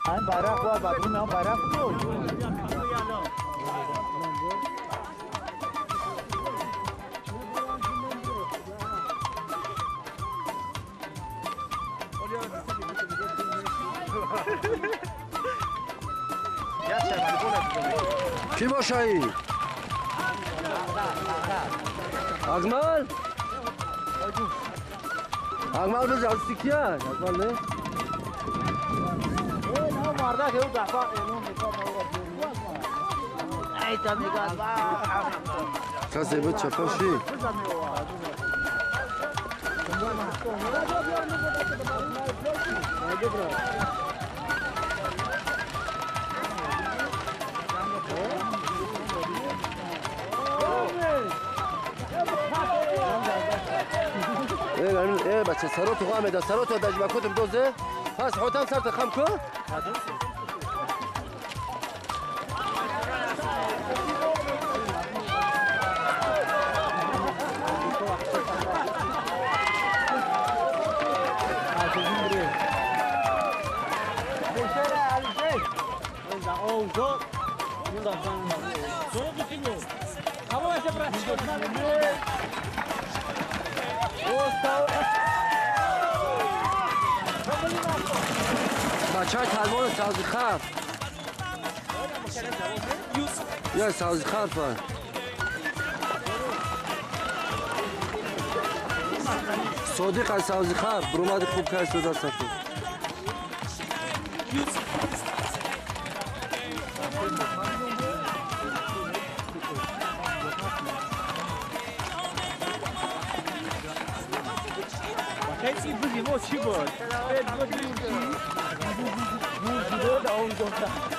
این bayrak var bak bunun bayrak yok. کی باشایی؟ اجمل؟ اجمل به جلسی کیه؟ اجمل نه؟ نه مرده که او دفعه اعلام میکنه ای تا میگه کسی بود چپاشی؟ ای بچه سرو تو خواهم میده سرو تو دجمه کتم دوزه پس حوتم سر تخم که بچه های تلوان سازی خرف یا سازی خرف های صادق از سازی خرف برومد خوب که استوده سفید خیلی بودیم او چی بود؟ بود اون دوستا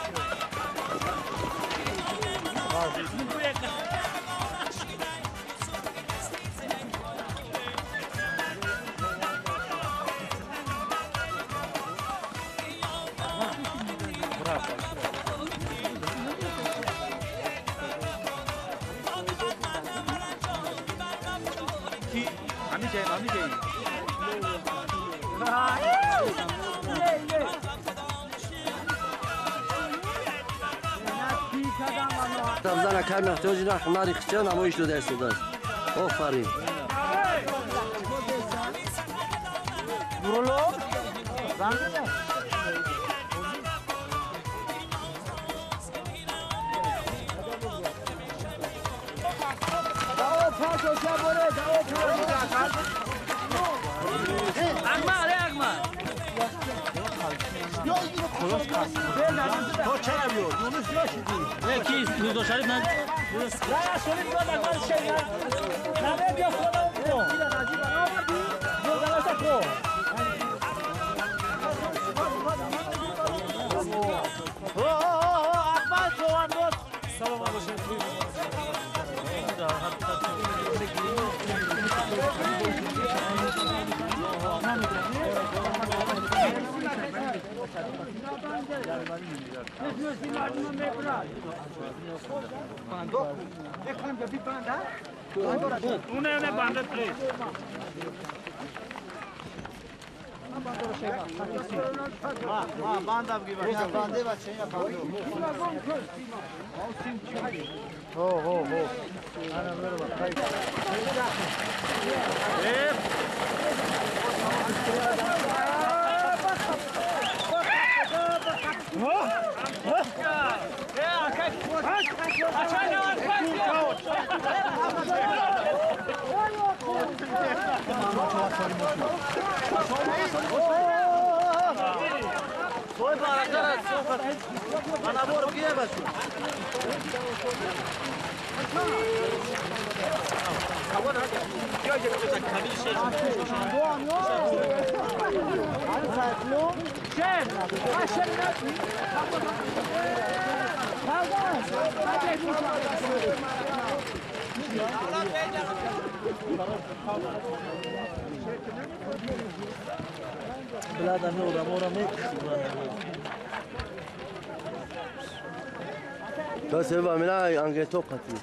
تفضل اکر محتاجی را حماری خچه نمایش داده استوده است آفرین برولو تو چرا بیاد؟ یونس یاشیدی یکی روزو شریف نه نه شریف بود اول شیء نه بیا خودم کو احمد جوان بود سلام علیکم اونه بنده پلیس بنده بگی بنده بچه یا بنده هو انا مرحبا خير Soy para cara, ana bor kiye basu. Kawan hadi. Kya jekta khamis she. Al-Fatlu. Shen. Ashen nabi. بلاد نورا مورا بس با من انگه تو قطعی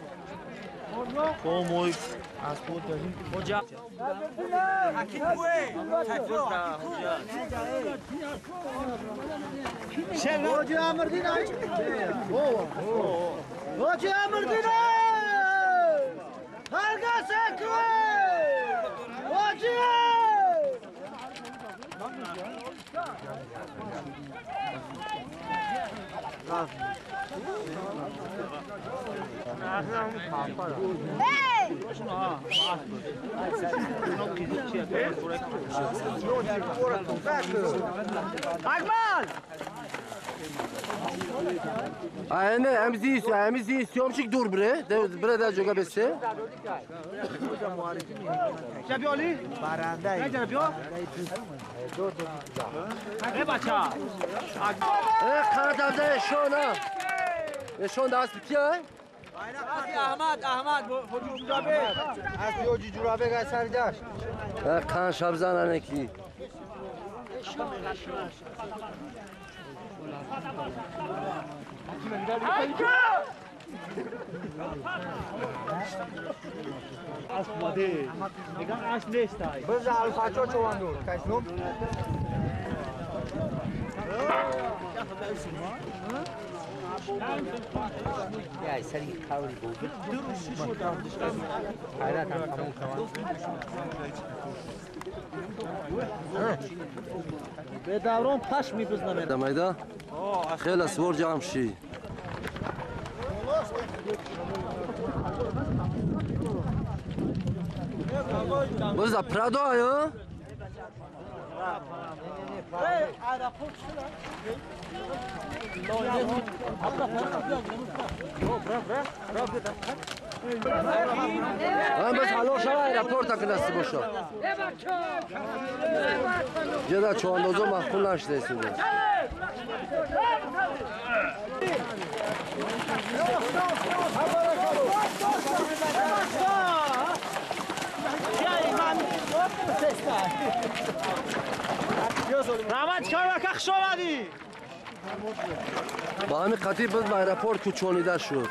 موی اسپورت داریم کجا Hakik Hoca Amırdin ay. Hoca Amırdin ay. Harga sakı. Hoca. Akmal! Emzi istiyorum ki dur bre. Bre de joga besse. Şabi Ali? Baranda. Ne yapıyor? Ne bacha? Kanat avda şona. Şon dast bitiyor. Ahmad, Hoca Curabe. Az Hoca Curabe ka sardaş. Kan şabzan aneki. Biz alfaço çoğandur. Kaçnum? Ya seri kavri bu. Hayrat tamam tamam. به دوران پش میپزنم دمیده خیلی سوار جمع شی بزا پرادو آیا؟ من بس حالا شما ایرپورت کنستی باشو جدا چواندازو مخول نشده ایستوده رحمت کار وقت شمادی با همین خطیب بس با ایرپورت کچونیده شد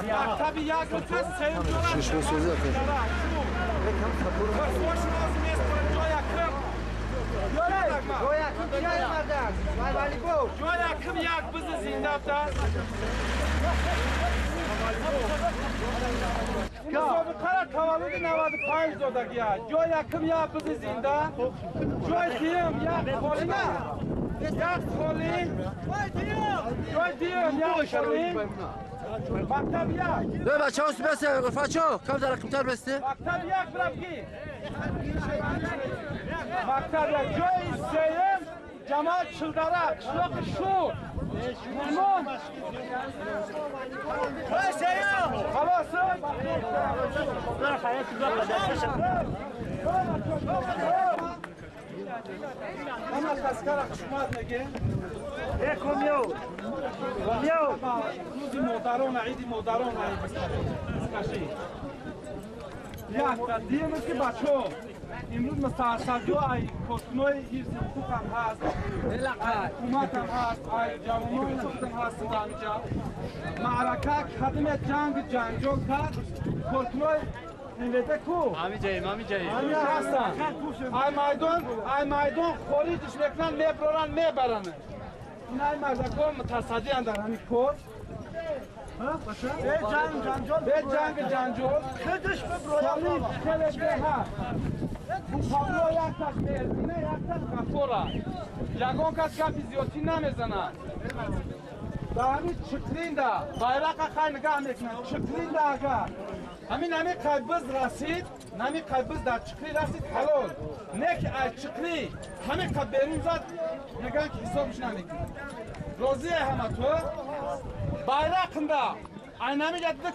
مکتب یک روز سیم جوان شش مسوزه که خوش لازم است جای اکرم جای اکرم جای مردم ولی کو جای اکرم یک بز زنده است مسابقه تولد 95 زدگی است جای اکرم یک بز زنده جای دیم یک خالی یک خالی جای دیم یک خالی مکتب یک به بچه ها بسته غرفت شو کم در کمتر بسته مکتب یک برفگی مکتب یک جای سیم جماعت شلدره قشلق شور مهمان خلاص اما تذکر خشمات نگه روز مادران عید مادران عید یک تقدیم است که بچه ها امروز مسلسل ای کتنوی حفظ حقوق هم هست حکومت هم هست ای جوانان خود هم هست اینجا معرکه خدم جنگجو کرد کتنوی نویده کو مامی جایی همین هستن ای میدان خاریجش میکنن میبرن میبرن این ای مردکان متصدی اندر همین کور به جنگ جنجال خودش ببرویم خیلی به هست پاولو یک تک میرزینه یک تک غفوره یگان کس کپی زیادی نمیزنه به همین چکرینده بایرق خیلی نگاه میکنه چکرینده اگر همین قیبز رسید همین قیبز در چکری رسید حلال نه که از چکری همین قیب بیرون زد نگاه که حسابش نمیکنه روزی همه تو بایرقنده این همین یدده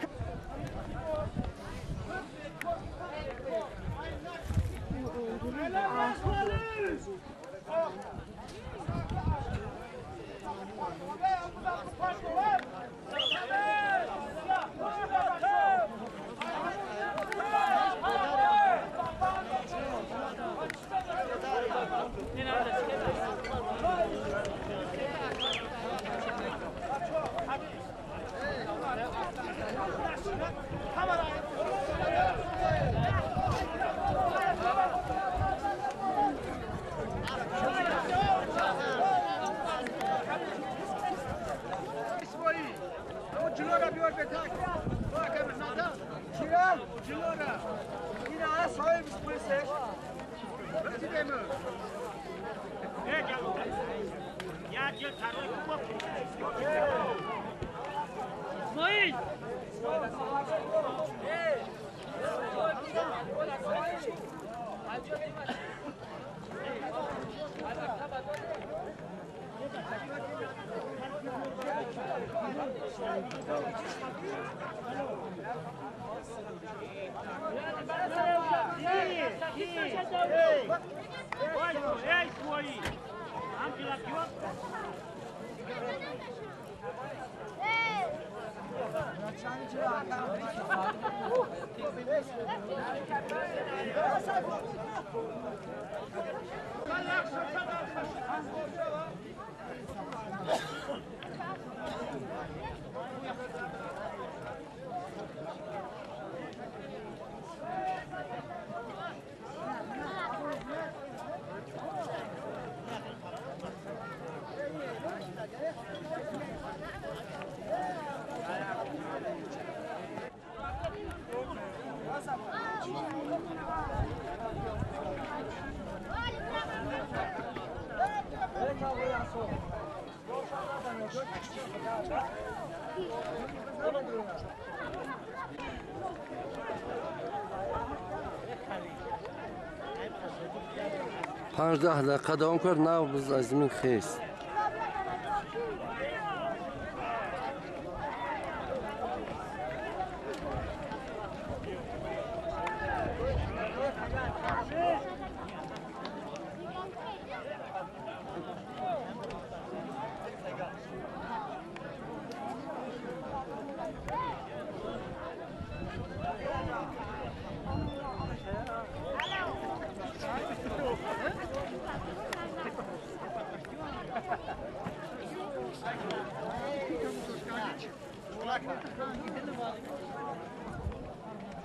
پانزده دقیقه دوام کرد نه بز از زمین خیست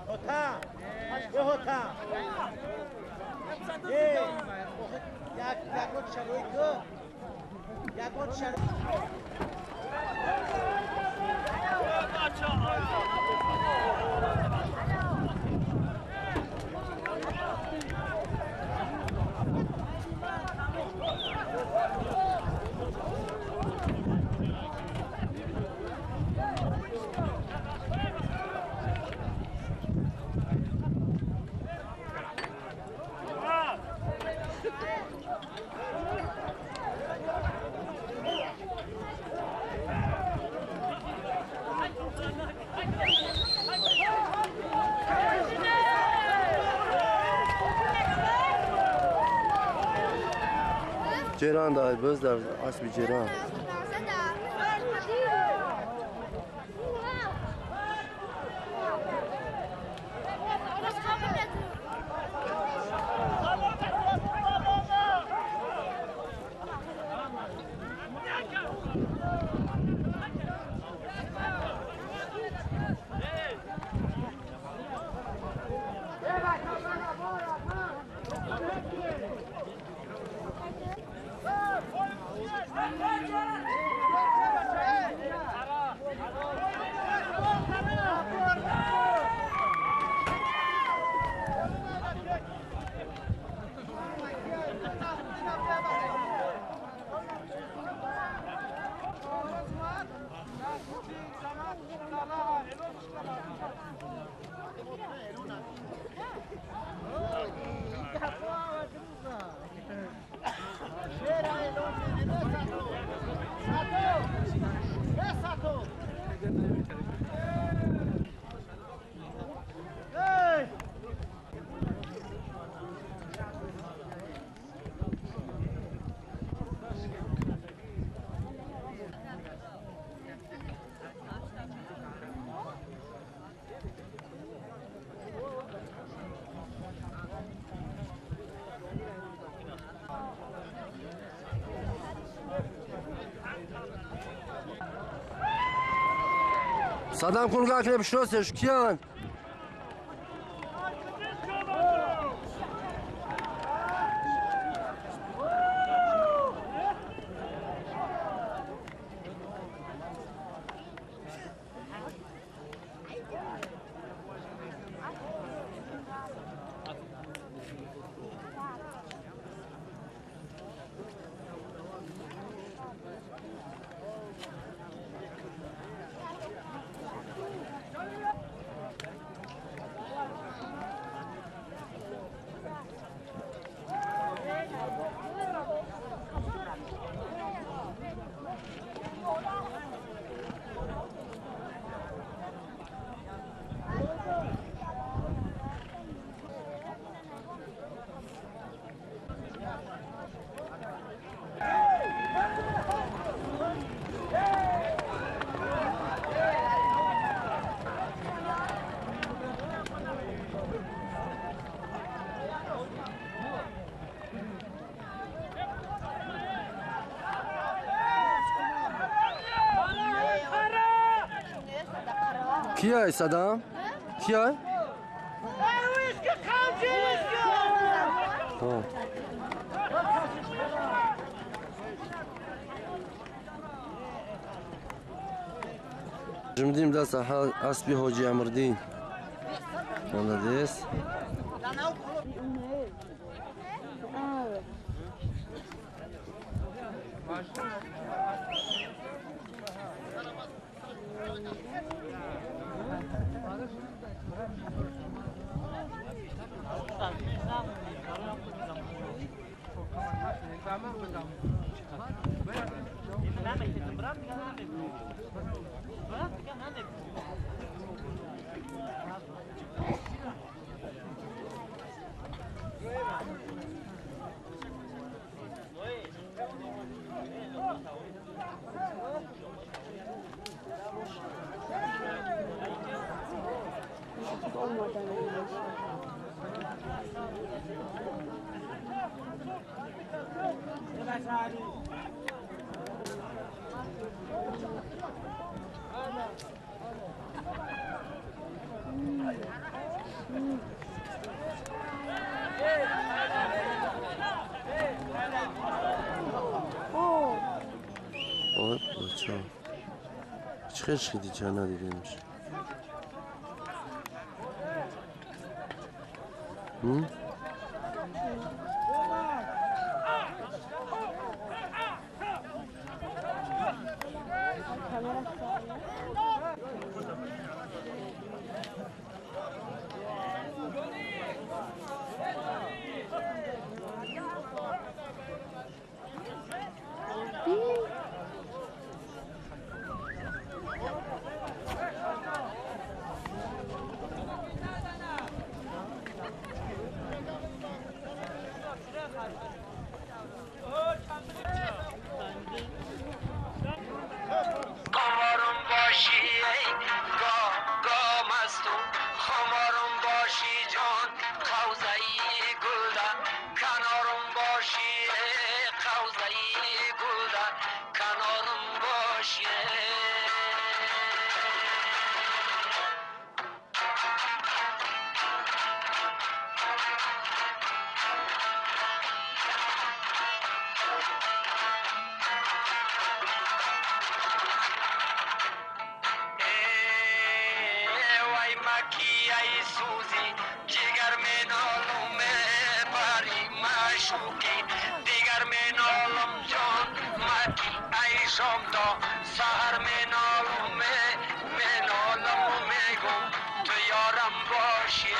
هوتا یه هوتا یک گوت شروعی که یک گوت شروعی جیران دای بز در اسب جیران صدام کن گاکره بشناسش کیان کیای صدام کیای جمدیم دست اسبی حاجی امردین молодец خشکی دی چه ندیدیمش خمارم باشی ای گاه مستو خمارم باشی جان خوزهی گلده کنارم باشی ای خوزهی گلده کنارم باشی وای مکی ای سوزی جگر می نالم باری مشوکی دیگر می نالم جان مکی ای شام تا سهر می نالم میگم تو یارم باشی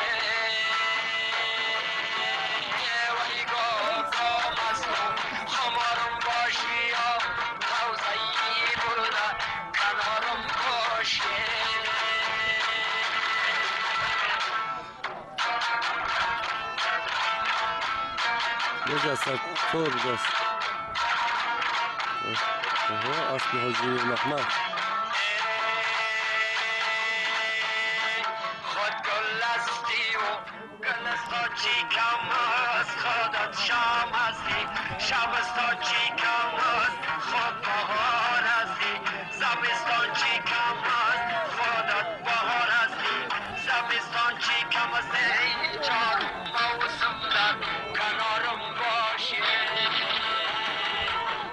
وای گاه مستو خمارم باشی یا خوزهی گلده کنارم باشی یه جسد طور دست اصل حجی محمد خود گل هستی و گل است تا چی کم است خودت شام هستی شب است تا چی کم است خود بهار هستی زمستان چی کم است خودت بهار هستی زمستان چی کم است ای چار موسم در کنارم باشی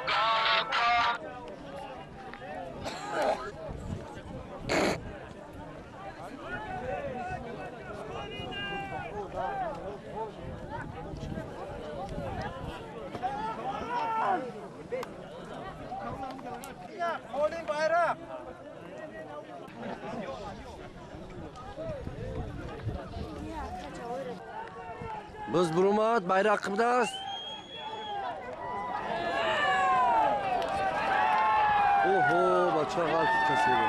گاه گاه Molin bayrak. biz burumat bayrağımız oho bachcha qalb kasiri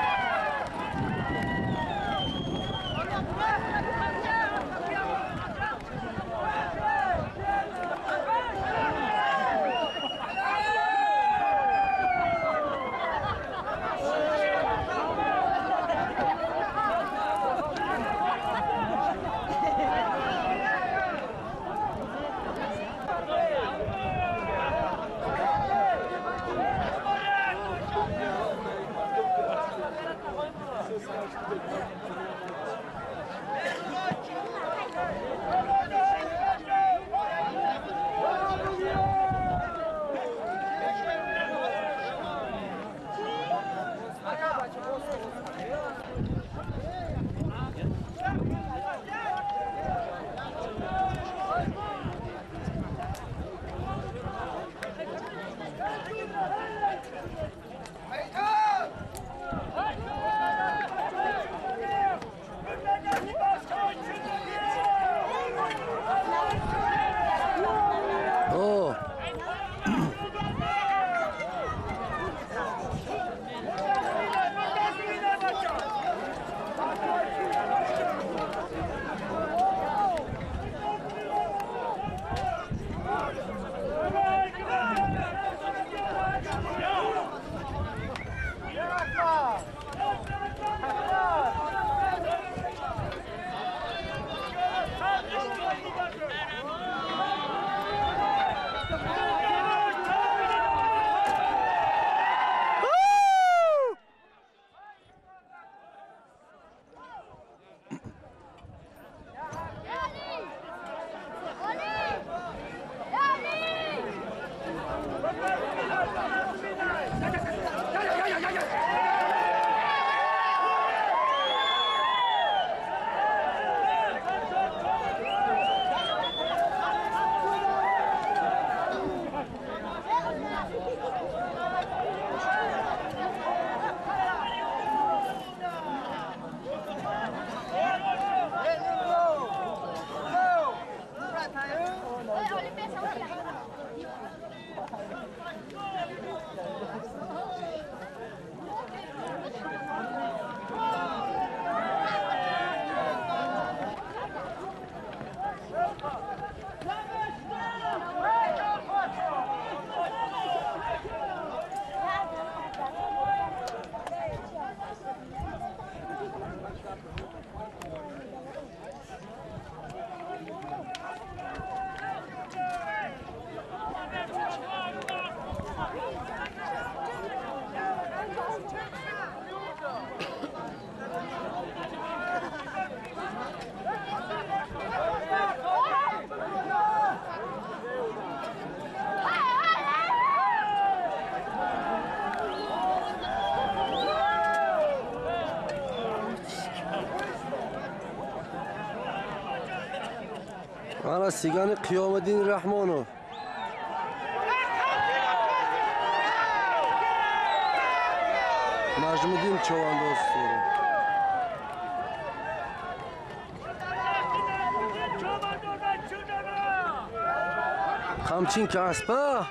حالا سیگان قیام الدین رحمانو نجم الدین چوانداز همچین کسبه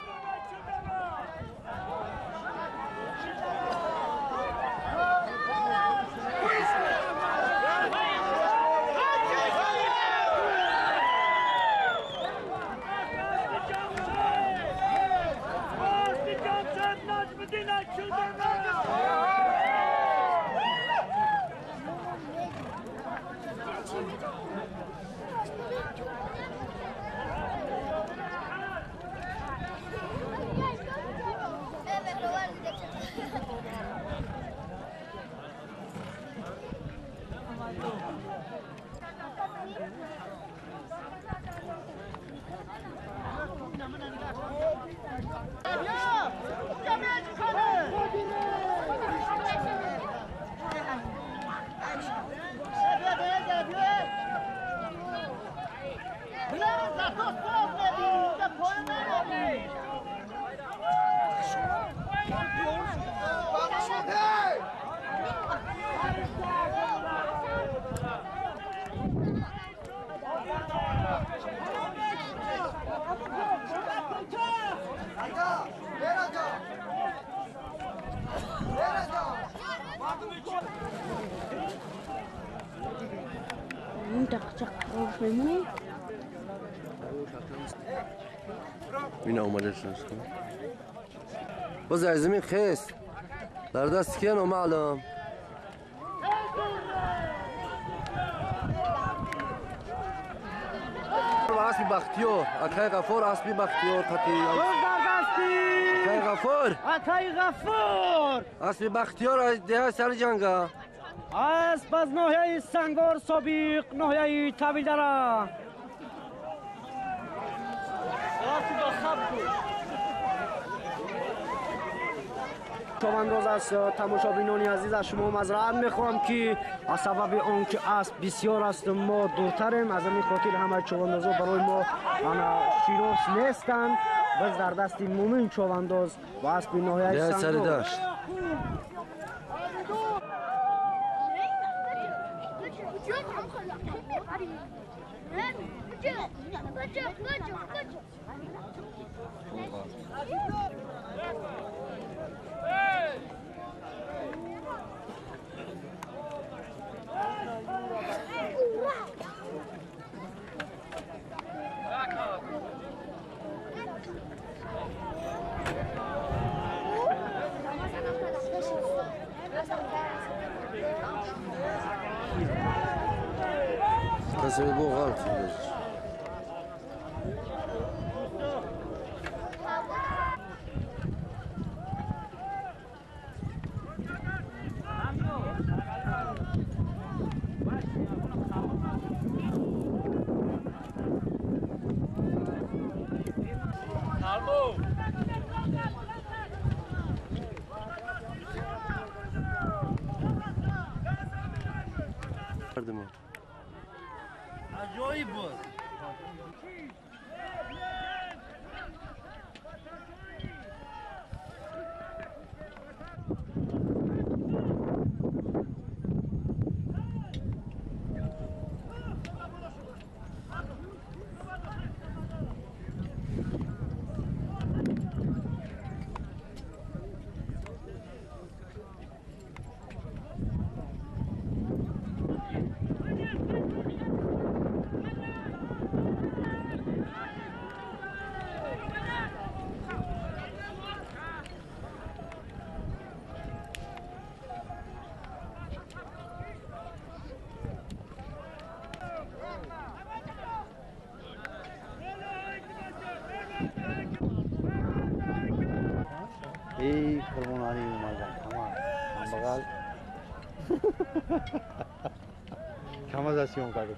این اومده شد باز از زمین خیست در دست کیه نامعلم اسبی بختیار اکای غفور اسبی بختیار تکی اکای غفور اسبی بختیار ده سر جنگا اسب از ناحیه سنگار سابق ناحیه طویل داره چوانداز است تماشابینان عزیز از شما معذرت میخوام که از سبب آنکه اسب بسیار است ما دورتریم از همین خاطر همه چواندازا برای ما شناس نیستند بس در دست مومن چوانداز و اسب ناحیه سنگار کسی بو غلط عجایب بود ای قربانانی اومدن هم بغل کمازاسیون کرده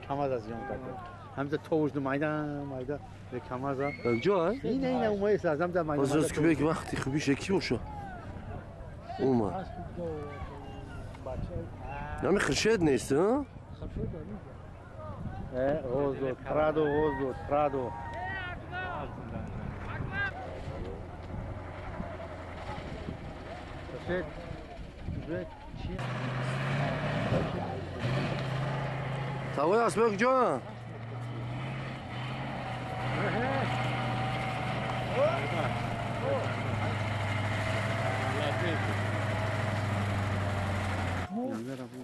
همزه توش دو مایده به کمازا کجا اینه اومه سازم در مایده باز که یک وقتی خوبی شکی باشه اومد نمی خرشید نیست ها Ozo, Prado, Ozo, Prado. Tavuk asmak John.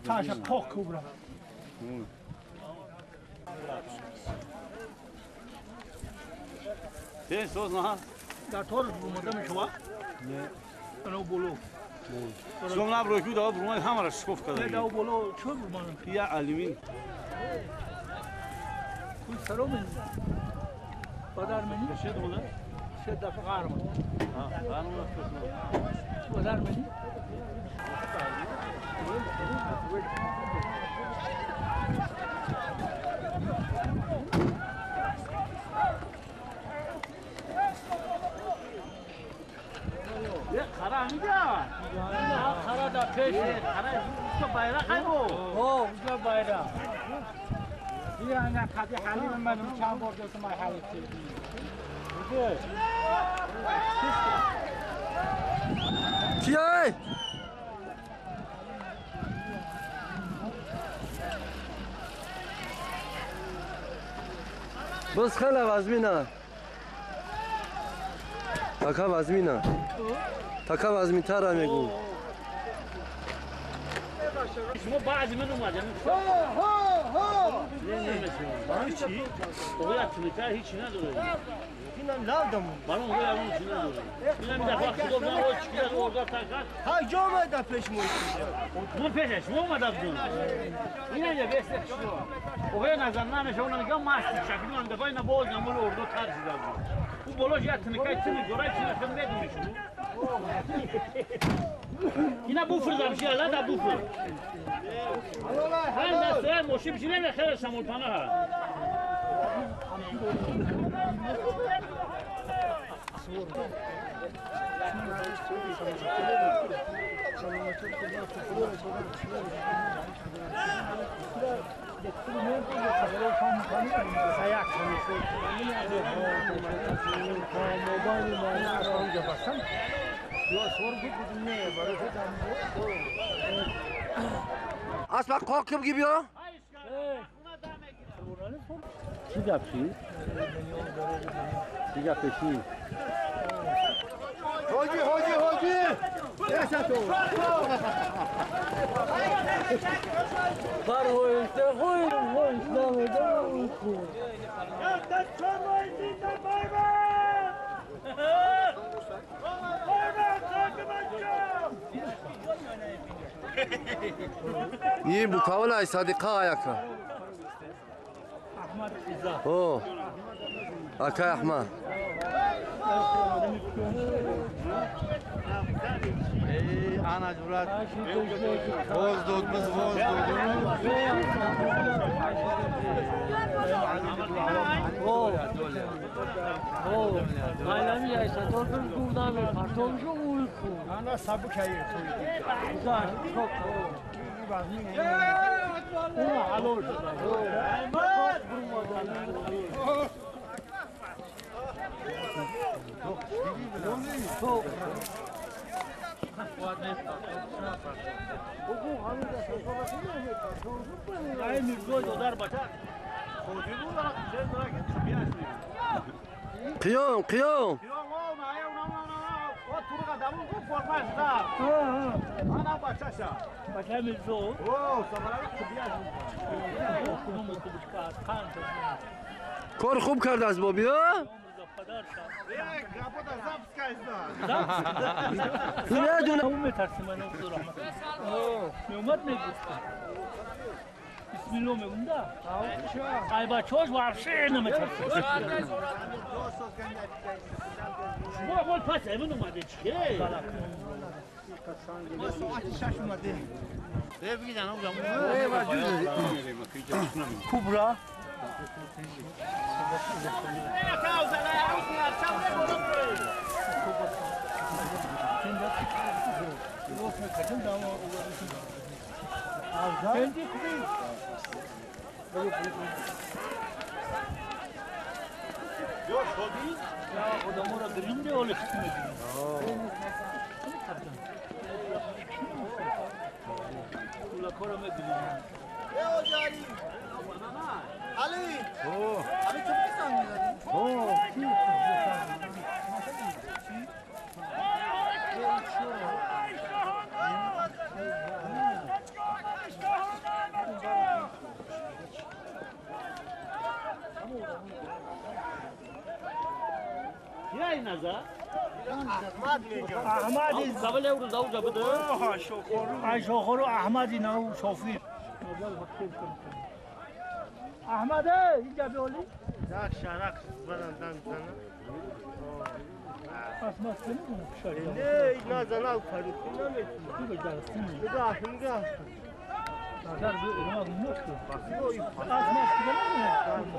Taşa kok kubra. Sen söz ne? Dar tor bulmadı mı şu an? Ne? Ano bolo. Son ne yapıyor ki daha bulmak hamara şof kadar. Ne daha bolo çok bulmanın. Ya alimin. Kuy saro men. Badar meni. Şey dolar. Şey da fakar mı? Ha, kanun nasıl? Badar meni. Kara amca. Kara da peş. Kara usta bayrak ay bu. O usta bayrak. Bir anda kadı halim benim çam bordosu may halit. Güzel. Kiyay. Bas khala vazmina. Taka vazmina. Taka vazmitara megu. شما بعضی من اومدم برای چی؟ اوه اتنکه هیچی نداره اینم لادم برای اوه همون چی نداره اینم این دفعه خدا من اوه چی کرد اوه تکرد ها جا اومده پیش مویدی من پیشش شما اومده بدون اینم یه بسته شما اوه نظر نمیشه اونم میگم مستی شکلی من دفعه اینا باز نمول اردو ترسیده بود اون بالاش یه اتنکه چی میگوره چی نخم ندونی شما اینا بوفر دارمشی الله دا بوفر هر دسته موشی بشینه نخیر شمول پناه ها Asmak korkum gibi ya. چی گپی؟ چی گپی؟ هاجی این bu kavala صادقه ayaka. Oh. Aka Ahmad. Ana Murat. Voz dodumuz voz Ailemi yaşa, torpil kurdan ver, partomşu uyku. Ana sabı kayır. Güzel, çok Una alır. Çok. Ay mirzoy dodar bata Kocuğu da şey bırak biraz Kıyam. Yok olma ya o turu adamın bu formas da. Ana başaşa. Başa mirzo. Oo sabara biraz. Okulun mutlubuçka kan. کار خوب کرد از بابی ها تو ندونه اون میترسیم من اصلا رحمت میومد میگفتم بسم الله میگم ده ای بچه‌هاش ورشه نمیترسیم شما اول پس ایمون اومده چیه؟ کوبرا Kendi kubi. Ya adamı da gırım diye öyle çıkmıyor. Kula kora mı gırım? Ya inaza? Ahmad zabale euro zav zabade. Ha shokhoro. Ay shokhoro Ahmad inav shofir. Ahmad اینجا بیالی؟ زاک شرق برندن زنه. اسمت کنیم شاید. نه اینا زنه فرید نمیتونه. تو بجرسیم. نگاه نگاه. نظر به اینا نمیشه. اسمت کنیم.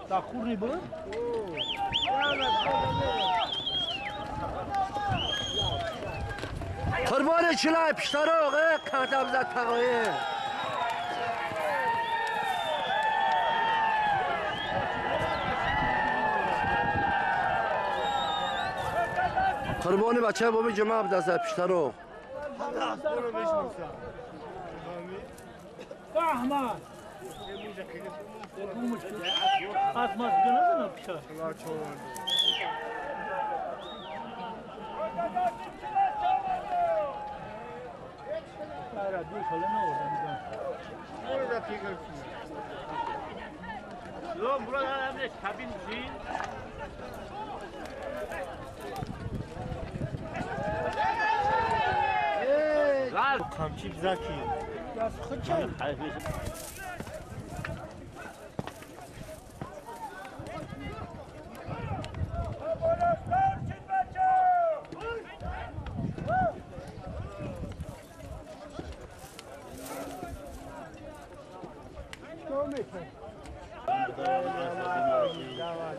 داخوری بود؟ قربان چلای پیشتراغ کارتم زد تقایه قربان بچه بابی جمعه بدست پیشتراغ احمد اسمت کنیم پیشتر. دو ساله نوردم. Orada fikir. Lo burada hem kabin değil. Gal Kamçı zaki. Ya sıkıntı. hayır.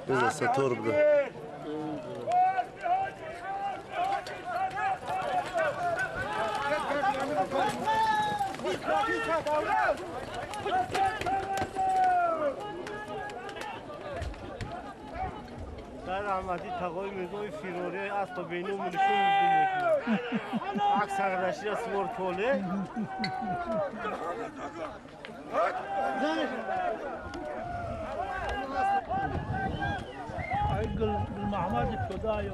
بزن ستور بده در رحمتی تقای میزوی فیروری از تا بینو منشون میکنه اکثر رشید از سور توله ای گل محمد خدایا.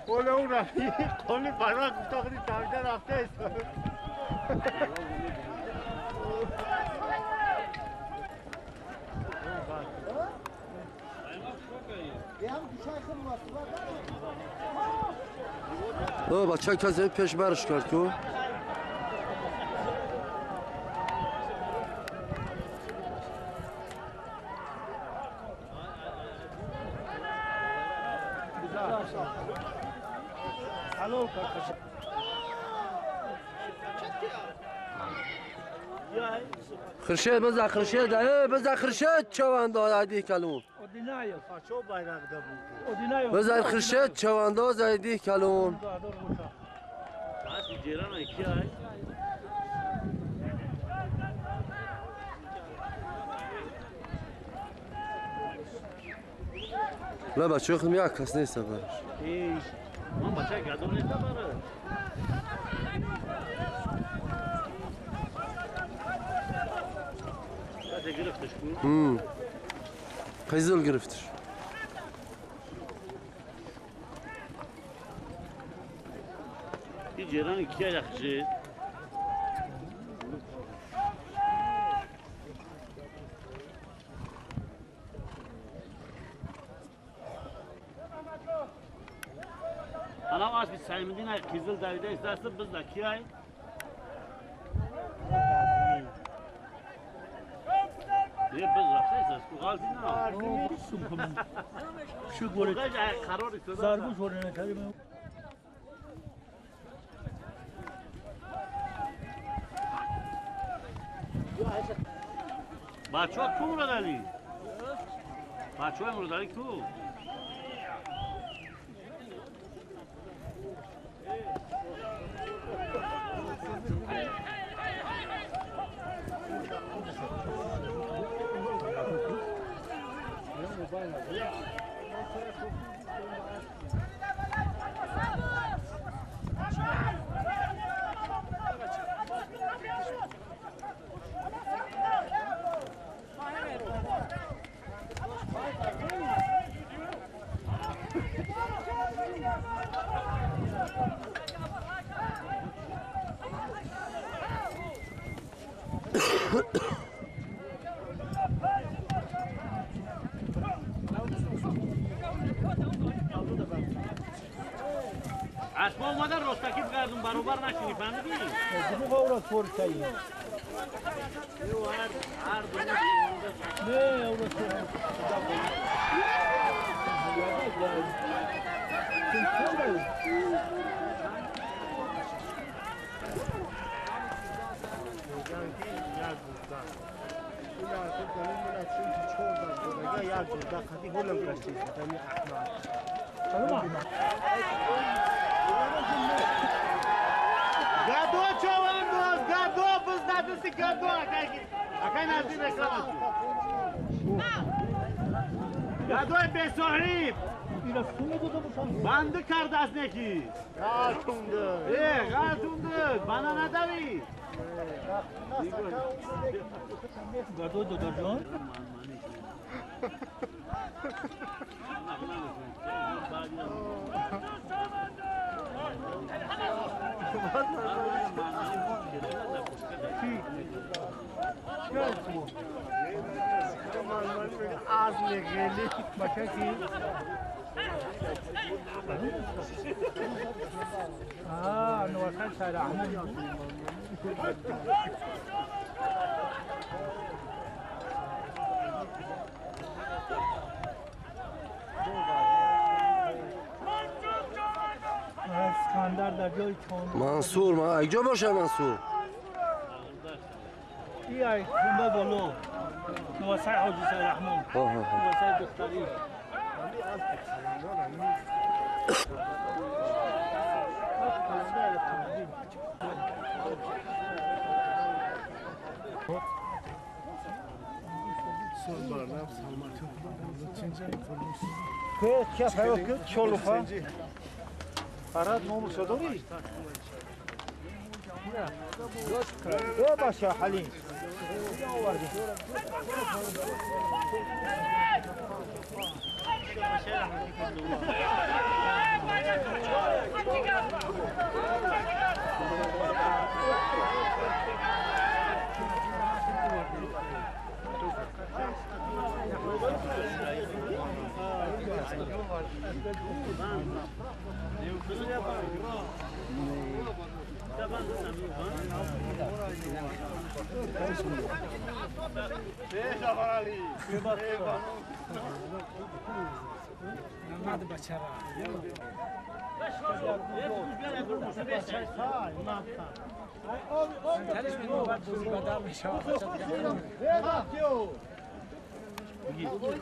قول اون رفتی قولی برای گفتاقی تاویده رفته است بچه کسی پیش برش کرد تو الو کاکا. خرشید بزن خرشید بزن خرشید چوانده زایدی کلون اودینایو. چو bayrak da bu. اودینایو. بزن خرشید چوانده زایدی کلون आज जेरा ना क्या है? لا بچه خودم یک کس نیست برش من بچه گادو نیست برای. چه گرفتش کو؟ قیزل گرفتش این جیران کیا یخشه؟ الان از سایمدین ای قیزل داویده است biz da kiyay. یه biz رفتیست کو غالبی نه. شو گوره. قراری شده. زاربو شورنه کردیم. بچه ها تو مورد علی بچه های مورد علی تو اسما اومدن رستکی بگردون برابر نشینی فهمیدی؟ دمو غورا ترکی هر دونه نه اورا گردو چوان دوست گردو بزدادسی گردو اکای نزدیک بسامد گردوی بساریب بنده کرده از نکی گردونده بنا نداری گردو دادر جان از نگیلی باشه کی نوکر سر احمد اسکندر در جای چون منصور ما اگجا باشه منصور ای خونده بالو نواسای حاجی سر احمد نواسای دختری که پیوک چلوفا فراد نوموسا داری دو باشه حلیم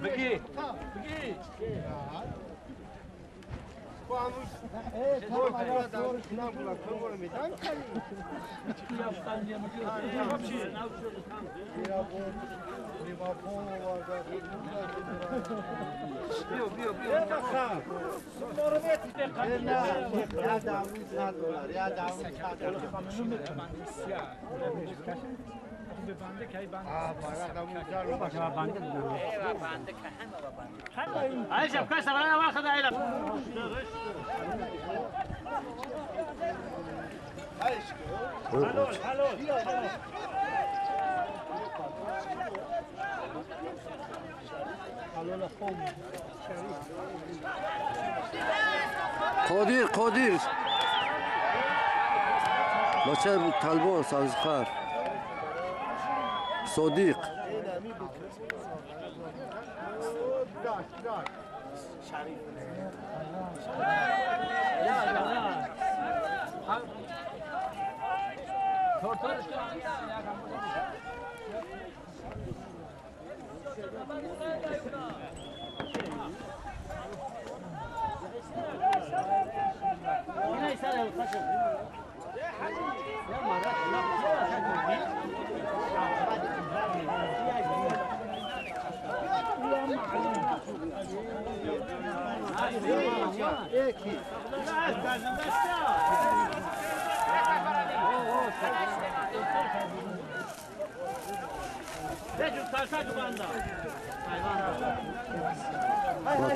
بگی هاي شوف كسر انا واخذ عيلك قادر بچه طلبان سبزخر صدیق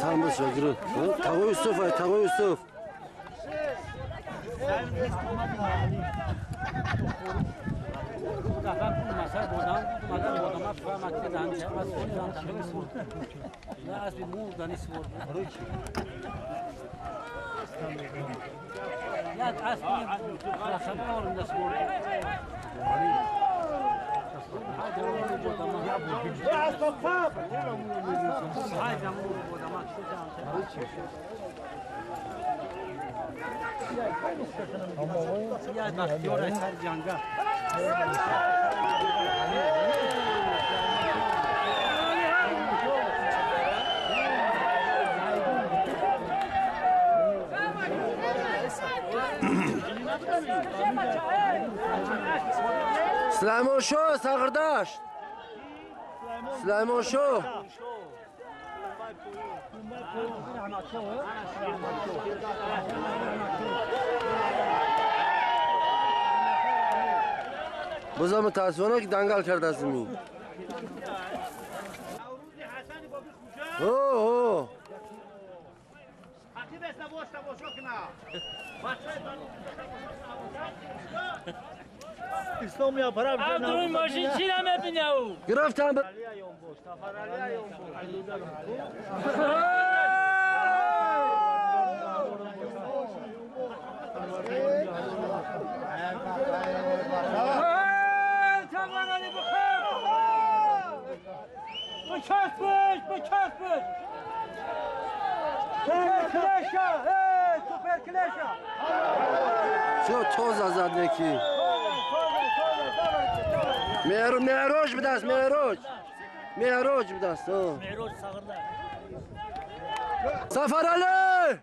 Tam da şagırı. Tago Yusuf ay, Tago Yusuf. مثلا مثلا بودم سلیمان شو ساغرداشت سلیمان شو بزا متاسفانه که دنگل کرده از زمین اوه اسلامی پرام عبدالوی ماشین چی نمیبینه او؟ گرفتم چه توز ازد یکی معراج بدست معراج بدست معراج ساغرده سفر علی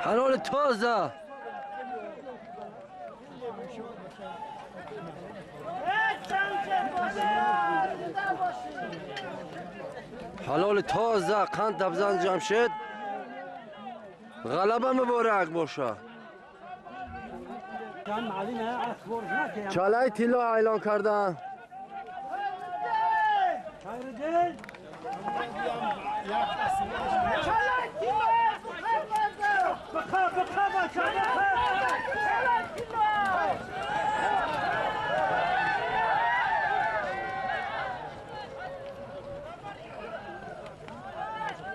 حلال تازه حلال تازه قند دبزن جمشید غلبه مبارک باشه چالای طلا اعلان کردن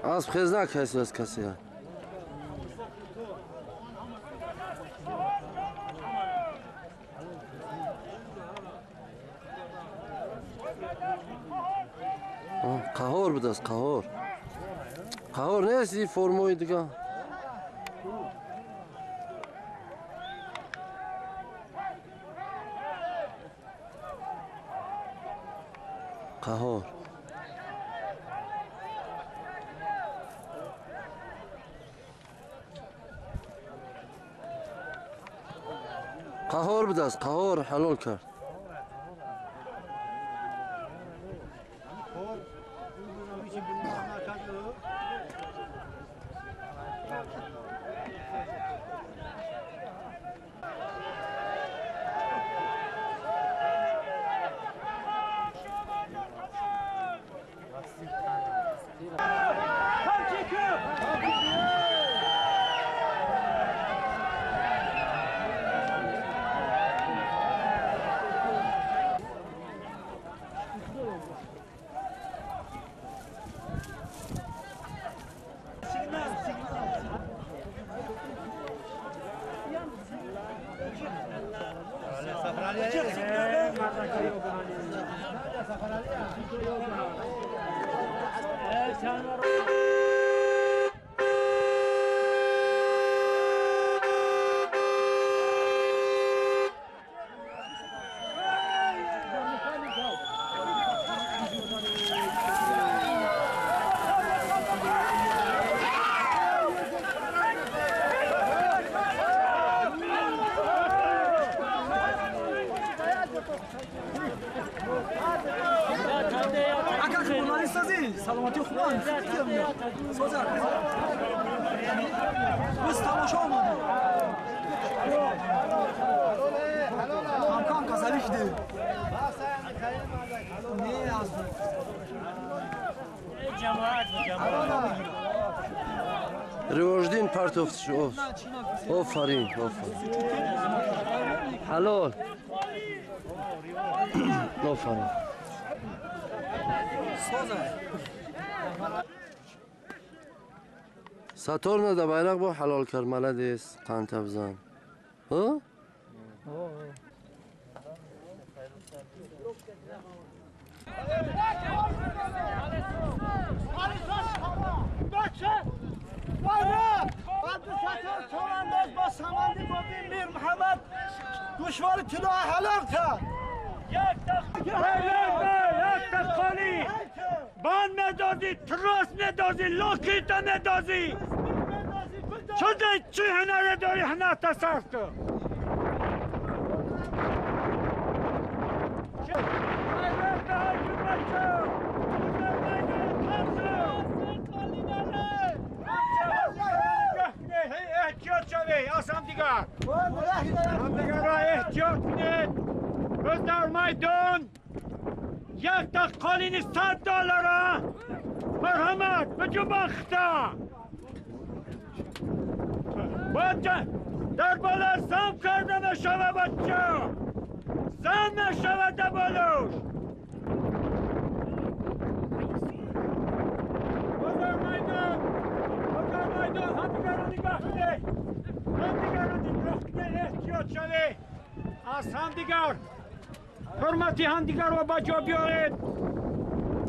از خزنک هست از کسی هست قهار بود از قهار نیستی فرموی دیگه قهار قهار بود از قهار حلال کرد سلامتی خوبان سازر بس تماشا آمده امکان کسالیش ده نه از رواجدین پارتوفتش آفرین حلال آفرین ساتورن دا bayrak bu halal karmalades kantabzan. Ha? دشوار طلا حلال کرد یک تا خالی بان ندازی تراس ندازی لاکیتا ندازی شده چی هنره داری هنه تصرف تو احتیاط شوی آسام دیگر را احتیاط کنید بز در میدان یک تا قالین $100 مرحمت بجو بختا باید در بالا زم کرده نشوه بچه زم نشوه در بالوش بزر میدان هم دیگر رو نگاه کنید هم دیگر رو نگاه کنید احتیاط شوی از هم دیگر حرمتی هم دیگر رو با جا بیارید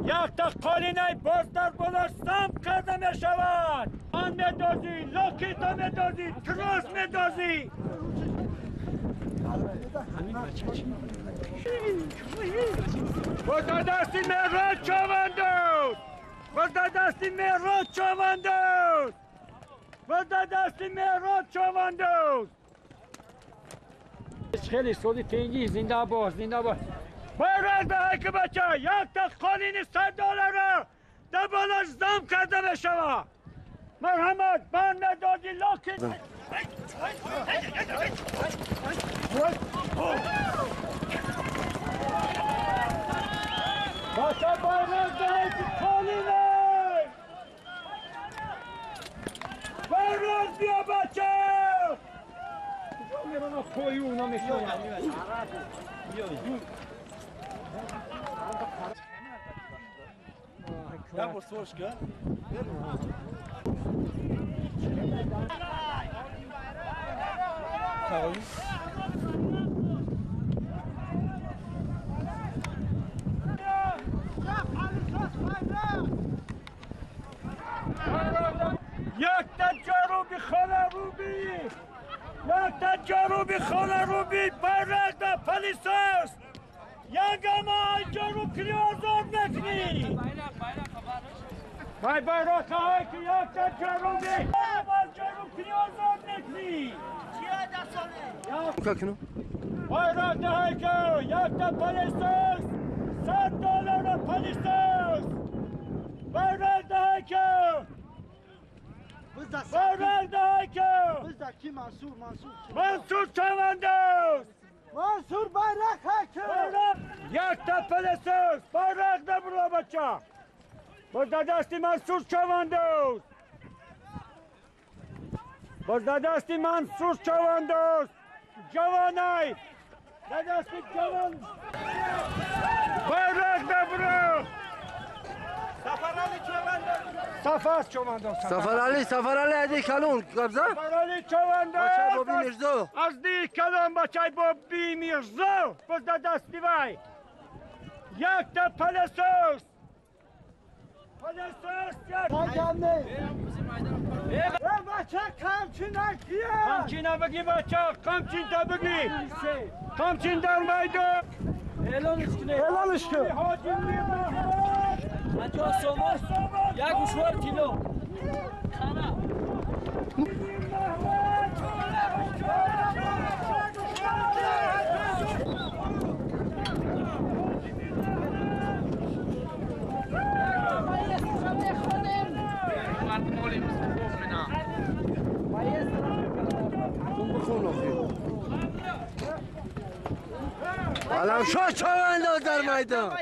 یک تا قالینه باز در بالا سم کرده می شود آن میدازی لاکیتا میدازی تراس میدازی بزا دستی مهران چاوندوز بزا دستی مهران چاوندوز بزا دستی مهران چاوندوز خیلی سودی تنگی زنده باش باید به که بچه یک تا قالین $100 را در بالاش زم کرده بشوه مرحمت بان ندازی لاکت بچه باید به که قالینه باید بیا بچه میرون کوی اونا میشون Ya por soşka. یک تا جنوبی خانه روبی bayrak da polis است یک اما جنوب کلی آزاد نکنی bayrak های که یک تا جنوبی جنوب کلی آزاد نکنی bayrak da که یک تا پلیس است $100 پلیس است bayrak da که bayrak da که بزدکی منصور منصور چاوندوز منصور bayrak hakim یک تا پلیس است bayrak da برو بچه باز دستی منصور چاوندوز باز دستی منصور چاوندوز جوانای دستی جوان bayrak da برو Safara سفر چومنداز سفر علی ادی کلون قبضه سفر علی چومنداز بچه بابی مرزا از دی کلون بچه بابی مرزا بزده دستی وای یک تا پلسوس بچه کمچینه کیه؟ کمچینه بگی بچه کمچین تا بگی کمچین در میدان اعلانش کن حاجی میرمحمد 50 سومون یک گوشوار کیلو الان شو چونداز در میدان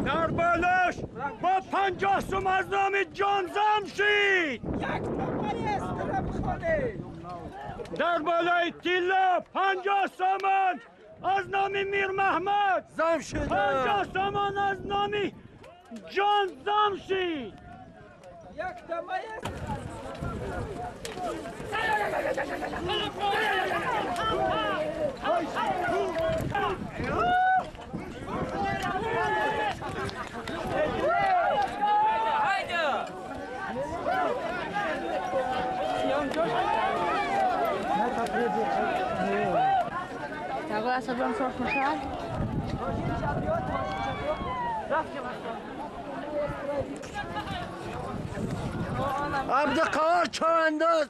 در بالش با 50 سوم از نام جان زمشید در بالای تیلا 50 سومان از نام میر محمد زمشید 50 سومان از نام جان زمشید Agora sabemos só puxar. عبدالقهار چونداز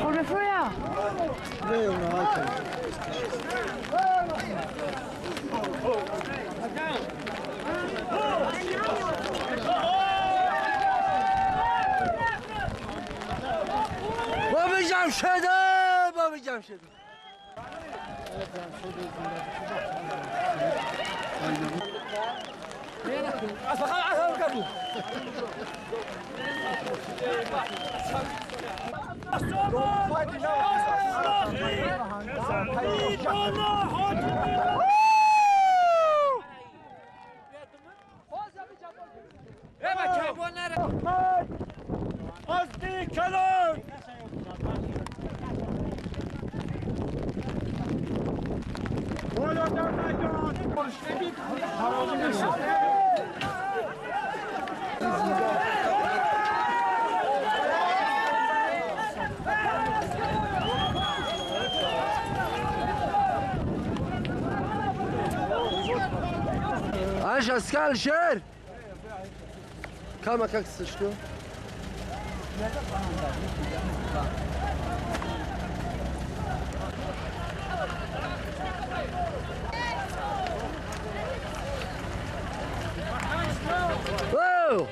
Håller för jag. بابی جمشده بابی جمشده از دی کلان بالا در میدان ايش اسكال شير كم كاكسشتو واو